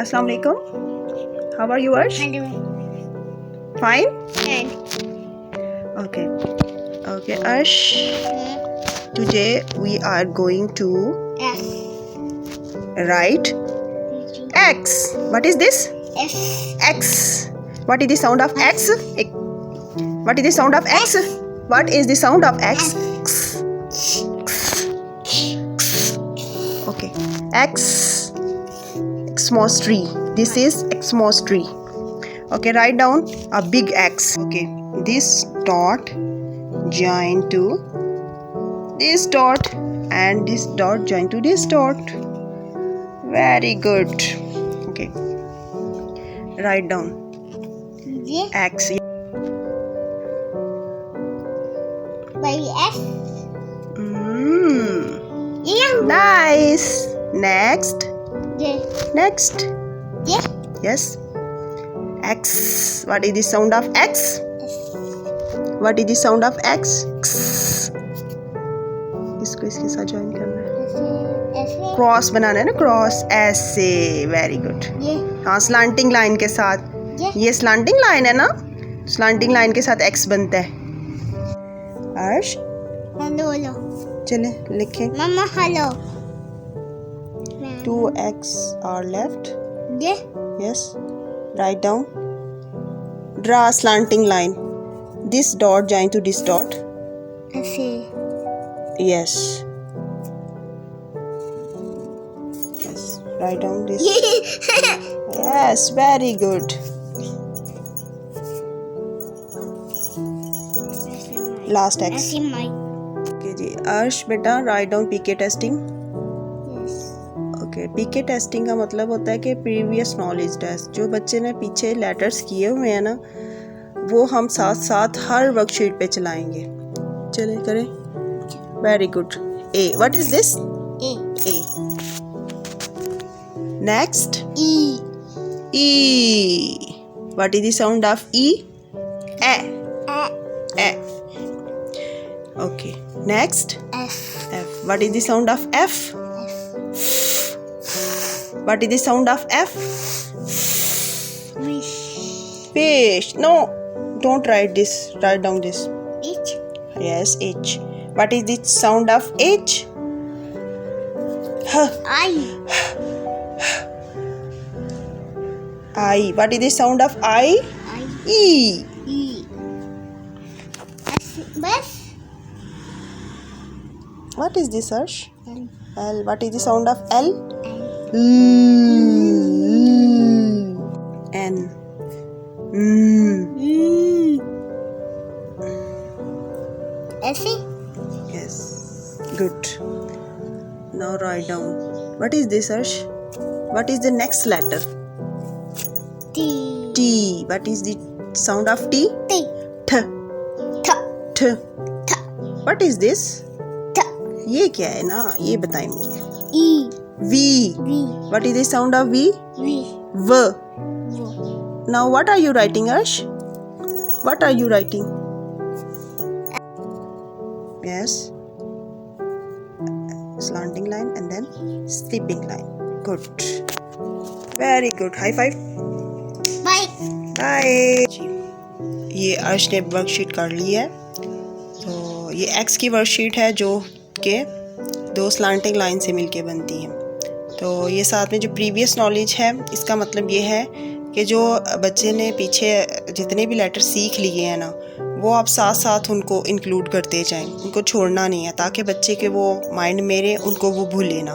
Assalamu alaikum. How are you, Arsh? Hello. Fine? And Okay. Okay, Arsh. Today we are going to F. write X. What is this? F. X. What is the sound of X? What is the sound of X? What is the sound of X? Okay. X. Xmas tree. This is Xmas tree. Okay, write down a big X. Okay. This dot join to this dot and this dot join to this dot. Very good. Okay. Write down J. X. By F. Yeah. Nice. Next. J. Next. J. Yes. X. What is the sound of X? What is the sound of X? इसको इसके साथ join करना है. F. Cross बनाना है ना, cross ऐसे. Very good. J. हाँ, slanting line के साथ. J. ये स्लांटिंग लाइन है ना, स्लांटिंग लाइन के साथ एक्स बनता है. अर्श Hello. Hello. चले लिखें. Mama, hello. 2x are left. J. Yes. Write down. Draw a slanting line. This dot join to this dot. F. Yes. Yes. Write down this. Yes. Very good. Last F X. in my. Okay जी. अर्श बेटा write down PK testing. Yes. Okay. PK testing का मतलब होता है कि previous knowledge test. जो बच्चे ने पीछे लेटर्स किए हुए हैं ना, वो हम साथ साथ हर वर्कशीट पे चलाएंगे. चले करें. Very good. A. What is this? A. A. Next. E. E. What is the sound of E? A. A. A. Okay. Next. F. F. What is the sound of F? What is the sound of F? Wish. Fish. No, don't write this. Write down this. H. Yes, H. What is the sound of H? H. I. I. What is the sound of I? I. E. E. S. Bus. What is this, Arsh? L. L. What is the sound of L? N. F. Yes. Good. Now write down. What is this, Arsh? What is the next letter? T. T. What is the sound of T? T. T. T. T. T. What is this? T. ये क्या है ना, ये बताएं मुझे. E. V. V. What is the sound of V? V. V. V. Now what are you writing, Arsh? What are you writing? Yes. Slanting line and then steeping line. Good. Very good. High five. Bye. Bye. ये अर्श ने worksheet कर ली है. तो ये x की worksheet है जो कि दो स्लांटिंग लाइन से मिलके बनती है. तो ये साथ में जो प्रीवियस नॉलेज है, इसका मतलब ये है कि जो बच्चे ने पीछे जितने भी लेटर सीख लिए हैं ना, वो आप साथ साथ उनको इंक्लूड करते जाएं. उनको छोड़ना नहीं है ताकि बच्चे के वो माइंड में रहे, उनको वो भूले ना.